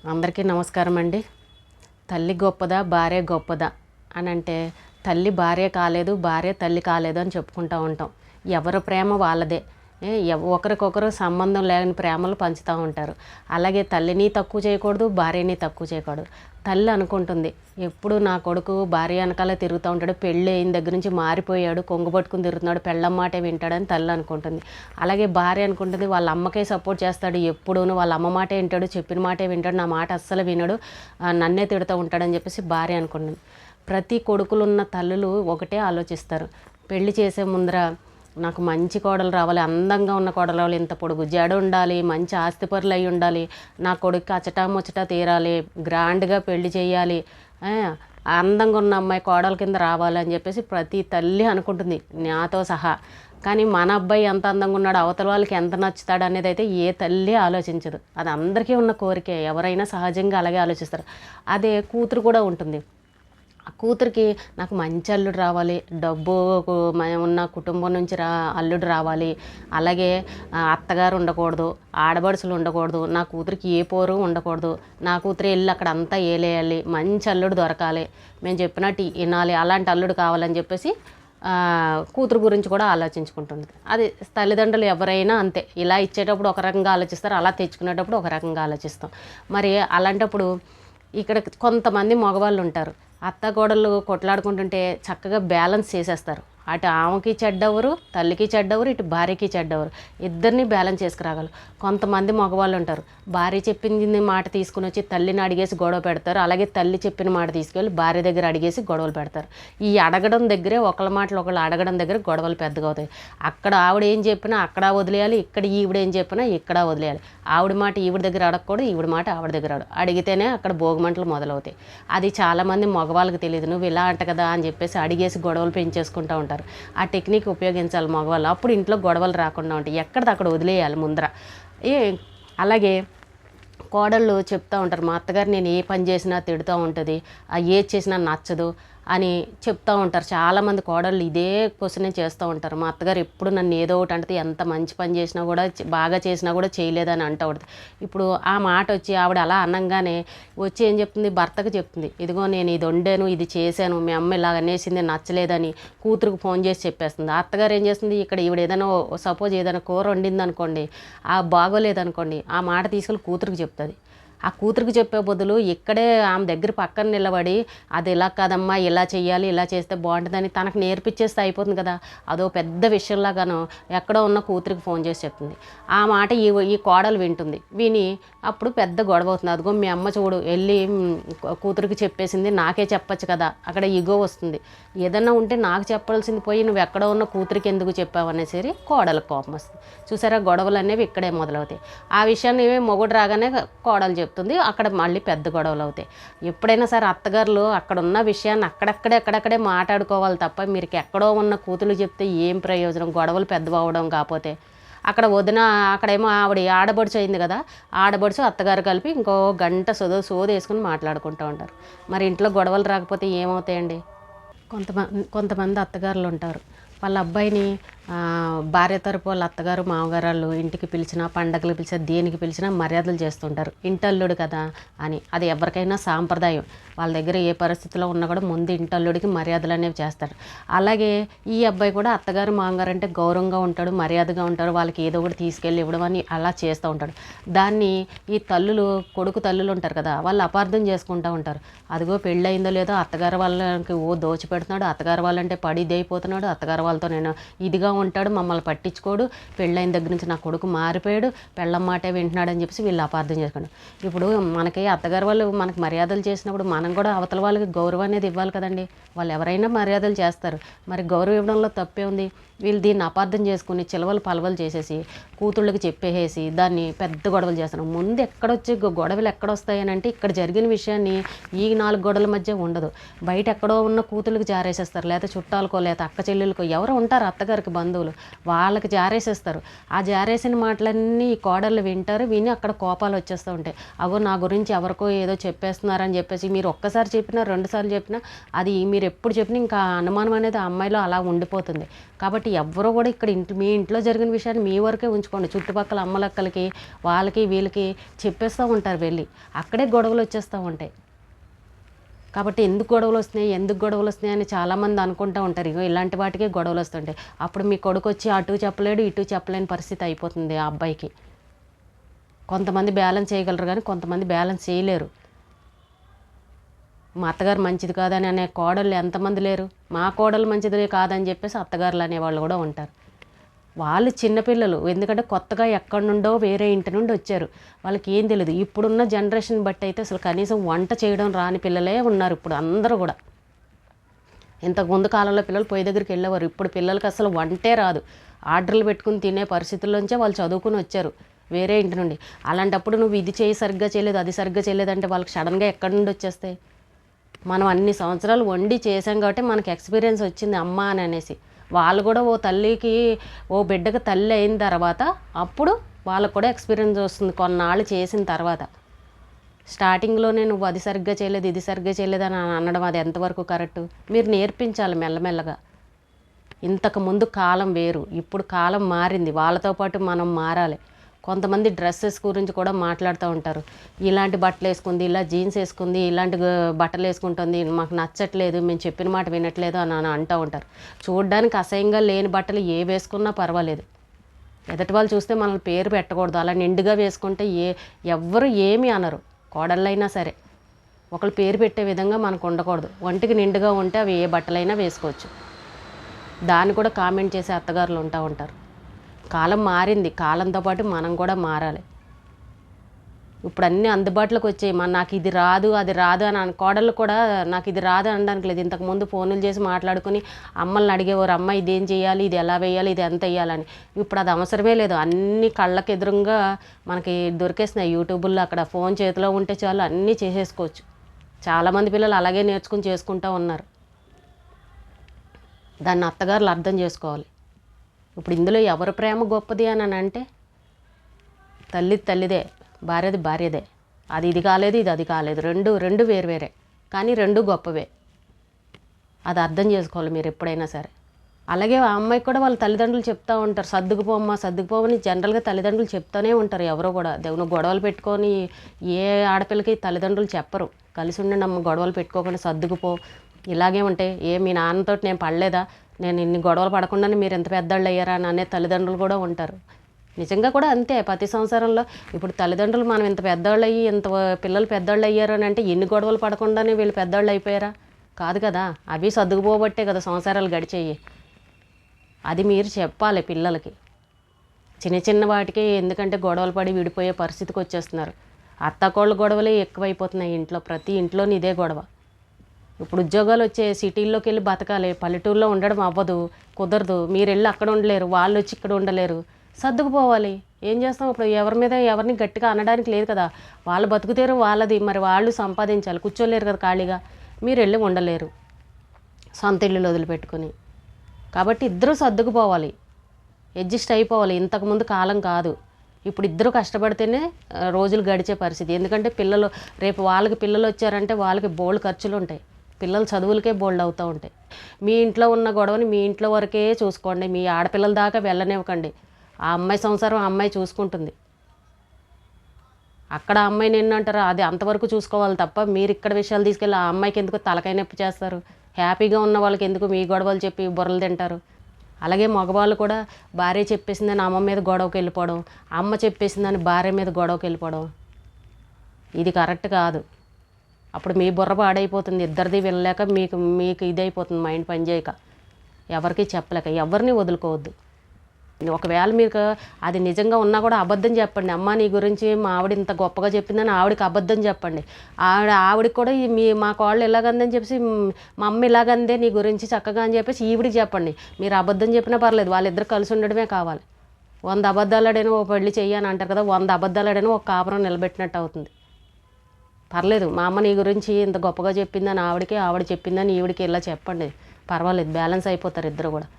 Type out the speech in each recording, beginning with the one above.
అందరికీ నమస్కారం అండి. తల్లి గొప్పదా భార్య గొప్పదా అని అంటే తల్లి భార్య కాలేదు, భార్య తల్లి కాలేదు అని చెప్పుకుంటూ ఉంటాం. ఎవరి ప్రేమ వాళ్ళదే. ఒకరికొకరు సంబంధం లేని ప్రేమలు పంచుతూ ఉంటారు. అలాగే తల్లిని తక్కువ చేయకూడదు, భార్యని తక్కువ చేయకూడదు. తల్లి అనుకుంటుంది ఎప్పుడు నా కొడుకు భార్య వెనకాలే తిరుగుతూ ఉంటాడు, పెళ్ళి అయిన దగ్గర నుంచి మారిపోయాడు, కొంగు పట్టుకుని తిరుగుతున్నాడు, పెళ్ళం మాటే వింటాడని తల్లి అనుకుంటుంది. అలాగే భార్య అనుకుంటుంది వాళ్ళ అమ్మకే సపోర్ట్ చేస్తాడు, ఎప్పుడూను వాళ్ళ అమ్మ మాటే వింటాడు, చెప్పిన మాటే వింటాడు, నా మాట అస్సలు వినడు, నన్నే తిడుతూ ఉంటాడని చెప్పేసి భార్య అనుకుంటుంది. ప్రతి కొడుకులున్న తల్లులు ఒకటే ఆలోచిస్తారు, పెళ్లి చేసే ముందర నాకు మంచి కోడలు రావాలి, అందంగా ఉన్న కోడలు రావాలి, ఇంత పొడుగు జడ ఉండాలి, మంచి ఆస్తిపరులు అయి ఉండాలి, నా కొడుకు అచటా ముచ్చటా తీరాలి, గ్రాండ్గా పెళ్లి చేయాలి, అందంగా ఉన్న అమ్మాయి కోడల కింద రావాలని చెప్పేసి ప్రతి తల్లి అనుకుంటుంది, నాతో సహా. కానీ మన అబ్బాయి ఎంత అందంగా ఉన్నాడు, అవతల వాళ్ళకి ఎంత నచ్చుతాడు అనేది అయితే ఏ తల్లి ఆలోచించదు. అది అందరికీ ఉన్న కోరికే, ఎవరైనా సహజంగా అలాగే ఆలోచిస్తారు. అదే కూతురు కూడా ఉంటుంది. ఆ కూతురికి నాకు మంచి అల్లుడు రావాలి, డబ్బు ఉన్న కుటుంబం నుంచి అల్లుడు రావాలి, అలాగే అత్తగారు ఉండకూడదు, ఆడబడుసులు ఉండకూడదు, నా కూతురికి ఏ పోరు ఉండకూడదు, నా కూతురు వెళ్ళి అక్కడ అంతా ఏలేయాలి, మంచి అల్లుడు దొరకాలి, మేము చెప్పినట్టు వినాలి, అలాంటి అల్లుడు కావాలని చెప్పేసి కూతురు గురించి కూడా ఆలోచించుకుంటుంది. అది తల్లిదండ్రులు ఎవరైనా అంతే, ఇలా ఇచ్చేటప్పుడు ఒక రకంగా ఆలోచిస్తారు, అలా తెచ్చుకునేటప్పుడు ఒక రకంగా ఆలోచిస్తాం. మరి అలాంటప్పుడు ఇక్కడ కొంతమంది మగవాళ్ళు ఉంటారు, అత్తగోడలు కొట్లాడుకుంటుంటే చక్కగా బ్యాలెన్స్ చేసేస్తారు. అటు ఆమెకి చెడ్డవరు, తల్లికి చెడ్డవరు, ఇటు భార్యకి చెడ్డవరు, ఇద్దరిని బ్యాలెన్స్ చేసుకురాగలరు. కొంతమంది మగవాళ్ళు ఉంటారు, భార్య చెప్పింది మాట తీసుకుని వచ్చి తల్లిని అడిగేసి గొడవ పెడతారు, అలాగే తల్లి చెప్పిన మాట తీసుకెళ్ళి భార్య దగ్గర అడిగేసి గొడవలు పెడతారు. ఈ అడగడం దగ్గరే ఒకళ్ళ మాటలు ఒకళ్ళు అడగడం దగ్గర గొడవలు పెద్దగా అవుతాయి. అక్కడ ఆవిడ ఏం చెప్పినా అక్కడ వదిలేయాలి, ఇక్కడ ఈవిడ ఏం చెప్పినా ఇక్కడ వదిలేయాలి. ఆవిడ మాట ఈవిడ దగ్గర అడగకూడదు, ఈవిడ మాట ఆవిడ దగ్గర అడిగితేనే అక్కడ భోగిమంటలు మొదలవుతాయి. అది చాలామంది మగవాళ్ళకి తెలియదు. నువ్వు ఇలా అంట కదా అని చెప్పేసి అడిగేసి గొడవలు పెంచేసుకుంటూ ఉంటారు. ఆ టెక్నిక్ ఉపయోగించాలి మగవాళ్ళు, అప్పుడు ఇంట్లో గొడవలు రాకుండా ఉంటాయి. ఎక్కడిదక్కడ వదిలేయాలి ముందర. అలాగే కోడళ్ళు చెప్తూ ఉంటారు, మా అత్తగారు నేను ఏ పని చేసినా తిడుతూ ఉంటుంది, ఏది చేసినా నచ్చదు అని చెప్తూ ఉంటారు. చాలామంది కోడళ్ళు ఇదే క్వశ్చనే చేస్తూ ఉంటారు, మా అత్తగారు ఎప్పుడు నన్ను ఏదో ఒకటి అంటే ఎంత మంచి పని చేసినా కూడా బాగా చేసినా కూడా చేయలేదని అంటూ ఉంటుంది. ఇప్పుడు ఆ మాట వచ్చి ఆవిడ అలా అనగానే వచ్చి ఏం చెప్తుంది, భర్తకు చెప్తుంది, ఇదిగో నేను ఇది వండాను, ఇది చేశాను, మీ అమ్మ ఇలా అనేసింది నచ్చలేదని కూతురుకు ఫోన్ చేసి చెప్పేస్తుంది. అత్తగారు ఏం చేస్తుంది, ఇక్కడ ఈవిడ ఏదైనా సపోజ్ ఏదైనా కూర వండింది అనుకోండి, బాగోలేదనుకోండి, ఆ మాట తీసుకెళ్ళి కూతురుకు చెప్తుంది. ఆ కూతురికి చెప్పే బదులు ఇక్కడే ఆమె దగ్గర పక్కన నిలబడి అది ఇలా కాదమ్మా, ఇలా చెయ్యాలి, ఇలా చేస్తే బాగుంటుందని తనకు నేర్పించేస్తే అయిపోతుంది కదా. అదో పెద్ద విషయంలాగాను ఎక్కడో ఉన్న కూతురికి ఫోన్ చేసి చెప్తుంది. ఆ మాట ఈ కోడలు వింటుంది. విని అప్పుడు పెద్ద గొడవ అవుతుంది. అదిగో మీ అమ్మ చూడు వెళ్ళి కూతురికి చెప్పేసింది, నాకే చెప్పచ్చు కదా, అక్కడ ఈగో వస్తుంది. ఏదన్నా ఉంటే నాకు చెప్పాల్సింది పోయి నువ్వు ఎక్కడో ఉన్న కూతురికి ఎందుకు చెప్పావు అనేసరి కోడలకు కోపం వస్తుంది. చూసారా, గొడవలు అనేవి ఇక్కడే మొదలవుతాయి. ఆ విషయాన్ని మొగుడు రాగానే కోడలు చెప్తుంది, అక్కడ మళ్ళీ పెద్ద గొడవలు అవుతాయి. ఎప్పుడైనా సరే అత్తగారులు అక్కడ ఉన్న విషయాన్ని అక్కడక్కడే మాట్లాడుకోవాలి తప్ప మీరు ఎక్కడో ఉన్న కూతురు చెప్తే ఏం ప్రయోజనం, గొడవలు పెద్దవడం కాకపోతే. అక్కడ వదిన అక్కడేమో ఆవిడ ఆడబడుచు అయింది కదా, ఆడబడుచు అత్తగారు కలిపి ఇంకో గంట సోది వేసుకుని మాట్లాడుకుంటూ ఉంటారు. మరి ఇంట్లో గొడవలు రాకపోతే ఏమవుతాయండి? కొంతమంది అత్తగారులు ఉంటారు, వాళ్ళ అబ్బాయిని భార్య తరపు వాళ్ళ అత్తగారు మామగారు వాళ్ళు ఇంటికి పిలిచినా, పండగలు పిలిచినా, దేనికి పిలిచినా మర్యాదలు చేస్తుంటారు, ఇంటల్లుడు కదా అని. అది ఎవరికైనా సాంప్రదాయం. వాళ్ళ దగ్గర ఏ పరిస్థితిలో ఉన్నా కూడా ముందు ఇంటల్లుడికి మర్యాదలు అనేవి చేస్తారు. అలాగే ఈ అబ్బాయి కూడా అత్తగారు మామగారు అంటే గౌరవంగా ఉంటాడు, మర్యాదగా ఉంటారు, వాళ్ళకి ఏదో ఒకటి తీసుకెళ్ళి ఇవ్వడం అని అలా చేస్తూ ఉంటాడు. దాన్ని ఈ కొడుకు తల్లులు ఉంటారు కదా, వాళ్ళు అపార్థం చేసుకుంటూ ఉంటారు. అదిగో పెళ్ళయిందో లేదో అత్తగారు వాళ్ళకి దోచి పెడుతున్నాడు, అత్తగారు వాళ్ళంటే పడి ఇదైపోతున్నాడు, అత్తగారు వాళ్ళతో నేను ఇదిగా ఉంటాడు, మమ్మల్ని పట్టించుకోడు, పెళ్ళైన దగ్గర నుంచి నా కొడుకు మారిపోయాడు, పెళ్ళం మాటే వింటున్నాడు అని చెప్పేసి వీళ్ళు అపార్థం చేసుకోండి. ఇప్పుడు మనకి అత్తగారు వాళ్ళు మనకి మర్యాదలు చేసినప్పుడు మనం కూడా అవతల వాళ్ళకి గౌరవం అనేది ఇవ్వాలి కదండి. వాళ్ళు ఎవరైనా మర్యాదలు చేస్తారు, మరి గౌరవం ఇవ్వడంలో తప్పే ఉంది. వీళ్ళు దీన్ని అపార్థం చేసుకుని చిలవలు పలవలు చేసేసి కూతుళ్ళకి చెప్పేసి దాన్ని పెద్ద గొడవలు చేస్తారు. ముందు ఎక్కడొచ్చి గొడవలు ఎక్కడొస్తాయని అంటే ఇక్కడ జరిగిన విషయాన్ని ఈ 4 గొడవల మధ్య ఉండదు, బయట ఎక్కడో ఉన్న కూతుళ్ళకి జారేసేస్తారు, లేకపోతే చుట్టాలకో లేకపోతే అక్క చెల్లెలకో ఎవరో ఉంటారు అత్తగారికి బంధువులు, వాళ్ళకి జారేసేస్తారు. ఆ జారేసిన మాటలన్నీ ఈ కోడళ్ళు వింటారు, విని అక్కడ కోపాలు వచ్చేస్తూ ఉంటాయి. అగో నా గురించి ఎవరికో ఏదో చెప్పేస్తున్నారని చెప్పేసి మీరు ఒక్కసారి చెప్పినా 2 సార్లు చెప్పినా అది మీరు ఎప్పుడు చెప్పినా ఇంకా అనుమానం అనేది ఆ అమ్మాయిలో అలా ఉండిపోతుంది. కాబట్టి ఎవ్వరూ కూడా ఇక్కడ మీ ఇంట్లో జరిగిన విషయాన్ని మీ వరకే ఉంచుకోండి. చుట్టుపక్కల అమ్మలక్కలకి వాళ్ళకి వీళ్ళకి చెప్పేస్తూ ఉంటారు వెళ్ళి, అక్కడే గొడవలు వచ్చేస్తూ ఉంటాయి. కాబట్టి ఎందుకు గొడవలు వస్తున్నాయి అని చాలామంది అనుకుంటూ ఉంటారు. ఇగో ఇలాంటి వాటికే గొడవలు వస్తుంటాయి. అప్పుడు మీ కొడుకు వచ్చి అటు చెప్పలేడు, ఇటు చెప్పలేని పరిస్థితి అయిపోతుంది ఆ అబ్బాయికి. కొంతమంది బ్యాలెన్స్ చేయగలరు కానీ కొంతమంది బ్యాలెన్స్ చేయలేరు. మా అత్తగారు మంచిది కాదని అనే కోడళ్ళు ఎంతమంది లేరు? మా కోడలు మంచిది కాదని చెప్పేసి అత్తగారులు అనేవాళ్ళు కూడా ఉంటారు. వాళ్ళు చిన్నపిల్లలు, ఎందుకంటే కొత్తగా ఎక్కడి నుండో వేరే ఇంటి నుండి వచ్చారు, వాళ్ళకి ఏం తెలియదు. ఇప్పుడున్న జనరేషన్ బట్టి అయితే అసలు కనీసం వంట చేయడం రాని పిల్లలే ఉన్నారు ఇప్పుడు అందరూ కూడా. ఇంతకుముందు కాలంలో పిల్లలు పొయ్యి దగ్గరికి వెళ్ళేవారు, ఇప్పుడు పిల్లలకి అసలు వంటే రాదు. ఆర్డర్లు పెట్టుకుని తినే పరిస్థితుల్లోంచే వాళ్ళు చదువుకుని వచ్చారు వేరే ఇంటి నుండి. అలాంటప్పుడు నువ్వు ఇది సరిగ్గా చేయలేదు, అది సరిగ్గా చేయలేదంటే వాళ్ళకి సడన్గా ఎక్కడి నుండి వచ్చేస్తాయి? మనం అన్ని సంవత్సరాలు వండి చేసాం కాబట్టి మనకి ఎక్స్పీరియన్స్ వచ్చింది అమ్మ అని అనేసి. వాళ్ళు కూడా ఓ బిడ్డకు తల్లి అయిన తర్వాత అప్పుడు వాళ్ళకు కూడా ఎక్స్పీరియన్స్ వస్తుంది కొన్నాళ్ళు చేసిన తర్వాత. స్టార్టింగ్లోనే నువ్వు అది సరిగ్గా చేయలేదు, ఇది సరిగ్గా చేయలేదు అని అనడం అది ఎంతవరకు కరెక్టు? మీరు నేర్పించాలి మెల్లమెల్లగా. ఇంతకుముందు కాలం వేరు, ఇప్పుడు కాలం మారింది, వాళ్ళతో పాటు మనం మారాలి. కొంతమంది డ్రెస్సెస్ గురించి కూడా మాట్లాడుతూ ఉంటారు. ఇలాంటి బట్టలు వేసుకుంది, ఇలా జీన్స్ వేసుకుంది, ఇలాంటి బట్టలు వేసుకుంటుంది, మాకు నచ్చట్లేదు, మేము చెప్పిన మాట వినట్లేదు అని అంటూ ఉంటారు. చూడడానికి అసహ్యంగా లేని బట్టలు ఏ వేసుకున్నా పర్వాలేదు, ఎదుటి వాళ్ళు చూస్తే మనల్ని పేరు పెట్టకూడదు. అలా నిండుగా వేసుకుంటే ఎవ్వరు ఏమీ అనరు, కోడళ్ళైనా సరే. ఒకళ్ళు పేరు పెట్టే విధంగా మనకు ఉండకూడదు. ఒంటికి నిండుగా ఉంటే అవి ఏ బట్టలైనా వేసుకోవచ్చు. దాన్ని కూడా కామెంట్ చేసే అత్తగారులు ఉంటారు. కాలం మారింది, కాలంతో పాటు మనం కూడా మారాలి. ఇప్పుడు అన్నీ అందుబాటులోకి వచ్చాయి. నాకు ఇది రాదు అది రాదు అని కోడళ్ళు కూడా నాకు ఇది రాదు అనడానికి లేదు. ఇంతకుముందు ఫోన్లు చేసి మాట్లాడుకుని అమ్మల్ని అడిగేవారు, అమ్మ ఇదేం చేయాలి, ఇది ఎలా వేయాలి, ఇది ఎంత వేయాలని. ఇప్పుడు అది అవసరమే లేదు, అన్నీ కళ్ళకి ఎదురుగా మనకి దొరికేస్తున్నాయి యూట్యూబుల్లో. అక్కడ ఫోన్ చేతిలో ఉంటే చాలు అన్నీ చేసేసుకోవచ్చు. చాలామంది పిల్లలు అలాగే నేర్చుకుని చేసుకుంటూ ఉన్నారు. దాన్ని అత్తగారులు అర్థం చేసుకోవాలి. ఇప్పుడు ఇందులో ఎవరి ప్రేమ గొప్పది అని అంటే తల్లిదే, భార్యదే. ఇది కాలేదు, ఇది కాలేదు, రెండు వేరువేరే, కానీ రెండు గొప్పవే. అది అర్థం చేసుకోవాలి మీరు ఎప్పుడైనా సరే. అలాగే ఆ అమ్మాయికి కూడా వాళ్ళ తల్లిదండ్రులు చెప్తూ ఉంటారు, సర్దుకుపోమని జనరల్గా తల్లిదండ్రులు చెప్తూనే ఉంటారు. ఎవరో కూడా దేవుని గొడవలు పెట్టుకొని ఏ ఆడపిల్లకి తల్లిదండ్రులు చెప్పరు, కలిసి ఉండండి అమ్మ, గొడవలు పెట్టుకోకుండా సర్దుకుపో, ఇలాగే ఉంటాయి, మీ నాన్నతో నేను పడలేదా, నేను ఇన్ని గొడవలు పడకుండానే మీరు ఎంత పెద్దవాళ్ళు అయ్యారా అని అనే తల్లిదండ్రులు కూడా ఉంటారు. నిజంగా కూడా అంతే. ప్రతి సంవత్సరంలో ఇప్పుడు తల్లిదండ్రులు మనం ఇంత పెద్దవాళ్ళు అయ్యి ఇంత పిల్లలు పెద్దవాళ్ళు అయ్యారు అని అంటే ఎన్ని గొడవలు పడకుండానే వీళ్ళు పెద్దవాళ్ళు అయిపోయారా? కాదు కదా, అవి సర్దుకుపోబట్టే కదా సంవత్సరాలు గడిచేయి. అది మీరు చెప్పాలి పిల్లలకి. చిన్న వాటికి ఎందుకంటే గొడవలు పడి విడిపోయే పరిస్థితికి వచ్చేస్తున్నారు. అత్తకోళ్ళ గొడవలే ఎక్కువైపోతున్నాయి ఇంట్లో, ప్రతి ఇంట్లోని ఇదే గొడవ. ఇప్పుడు ఉద్యోగాలు వచ్చే సిటీల్లోకి వెళ్ళి బతకాలి, పల్లెటూరులో ఉండడం అవ్వదు, కుదరదు. మీరు వెళ్ళి అక్కడ ఉండలేరు, వాళ్ళు వచ్చి ఇక్కడ ఉండలేరు, సర్దుకుపోవాలి. ఏం చేస్తాం? ఇప్పుడు ఎవరిని గట్టిగా అనడానికి లేదు కదా, వాళ్ళు బతుకుతారు వాళ్ళది, మరి వాళ్ళు సంపాదించాలి, కూర్చోలేరు కదా ఖాళీగా. మీరు వెళ్ళి ఉండలేరు సొంత ఇల్లులు వదిలిపెట్టుకుని. కాబట్టి ఇద్దరూ సర్దుకుపోవాలి, అడ్జస్ట్ అయిపోవాలి. ఇంతకుముందు కాలం కాదు, ఇప్పుడు ఇద్దరు కష్టపడితేనే రోజులు గడిచే పరిస్థితి. ఎందుకంటే రేపు వాళ్ళకి పిల్లలు వచ్చారంటే వాళ్ళకి బోల్డ్ ఖర్చులు ఉంటాయి, పిల్లల చదువులకే బోల్డ్ అవుతూ ఉంటాయి. మీ ఇంట్లో ఉన్న గొడవని మీ ఇంట్లో వరకే చూసుకోండి, మీ ఆడపిల్లల దాకా వెళ్ళనివ్వకండి. ఆ అమ్మాయి సంసారం ఆ అమ్మాయి చూసుకుంటుంది, అక్కడ అమ్మాయిని ఏంటంటారు అది అంతవరకు చూసుకోవాలి తప్ప మీరు ఇక్కడ విషయాలు తీసుకెళ్ళి ఆ అమ్మాయికి ఎందుకు తలకాయ నొప్పి చేస్తారు? హ్యాపీగా ఉన్న వాళ్ళకి ఎందుకు మీ గొడవలు చెప్పి బుర్రలు తింటారు? అలాగే మగవాళ్ళు కూడా భార్య చెప్పేసిందని అమ్మ మీద గొడవకి వెళ్ళిపోవడం, అమ్మ చెప్పేసిందని భార్య మీద గొడవకి వెళ్ళిపోవడం, ఇది కరెక్ట్ కాదు. అప్పుడు మీ బుర్ర పాడైపోతుంది, ఇద్దరిది వెళ్ళలేక మీకు ఇదైపోతుంది, మైండ్ పనిచేయక, ఎవరికి చెప్పలేక. ఎవరిని వదులుకోవద్దు. ఒకవేళ మీకు అది నిజంగా ఉన్నా కూడా అబద్ధం చెప్పండి. అమ్మ నీ గురించి మా ఆవిడ ఇంత గొప్పగా చెప్పిందని ఆవిడకి అబద్ధం చెప్పండి. ఆవిడకి కూడా మా కోళ్ళు ఇలాగందని చెప్పేసి మా అమ్మ ఇలాగందే నీ గురించి చక్కగా అని చెప్పేసి ఈవిడికి చెప్పండి. మీరు అబద్ధం చెప్పినా పర్లేదు, వాళ్ళిద్దరు కలిసి ఉండడమే కావాలి. 100 అబద్ధాలాడైనా ఓ పెళ్లి చెయ్యని అంటారు కదా, 100 అబద్ధాలాడైనా ఒక కాపురం నిలబెట్టినట్టు అవుతుంది. పర్లేదు, మా అమ్మ నీ గురించి ఇంత గొప్పగా చెప్పిందని ఆవిడ చెప్పిందని ఈవిడికి ఇలా చెప్పండి, పర్వాలేదు, బ్యాలెన్స్ అయిపోతారు ఇద్దరు కూడా.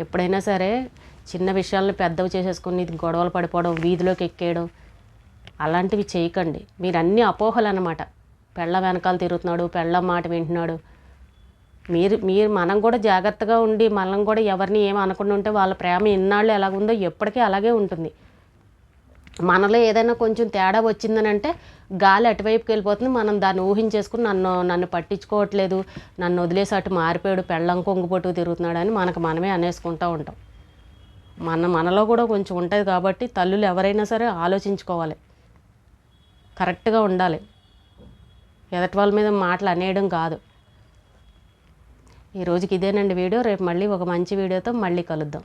ఎప్పుడైనా సరే చిన్న విషయాలను పెద్దవి చేసేసుకుని గొడవలు పడిపోవడం, వీధిలోకి ఎక్కేయడం అలాంటివి చేయకండి. మీరు అన్ని అపోహలు అన్నమాట. పెళ్ళ వెనకాల తిరుగుతున్నాడు, పెళ్ళ మాట వింటున్నాడు. మీరు మీరు మనం కూడా జాగ్రత్తగా ఉండి మనం కూడా ఎవరిని ఏమి అనకుండా ఉంటే వాళ్ళ ప్రేమ ఎన్నాళ్ళు ఎలాగుందో ఎప్పటికీ అలాగే ఉంటుంది. మనలో ఏదైనా కొంచెం తేడా వచ్చిందని అంటే గాలి అటువైపుకి వెళ్ళిపోతుంది. మనం దాన్ని ఊహించేసుకుని నన్ను పట్టించుకోవట్లేదు, నన్ను వదిలేసి అటు మారిపోయాడు, పెళ్ళం కొంగుపొట్టుకు తిరుగుతున్నాడు అని మనకు మనమే అనేసుకుంటూ ఉంటాం. మనలో కూడా కొంచెం ఉంటుంది కాబట్టి తల్లులు ఎవరైనా సరే ఆలోచించుకోవాలి, కరెక్ట్గా ఉండాలి. ఎదటి వాళ్ళ మీద మాటలు అనేయడం కాదు. ఈ రోజుకి ఇదేనండి వీడియో. రేపు మళ్ళీ ఒక మంచి వీడియోతో మళ్ళీ కలుద్దాం.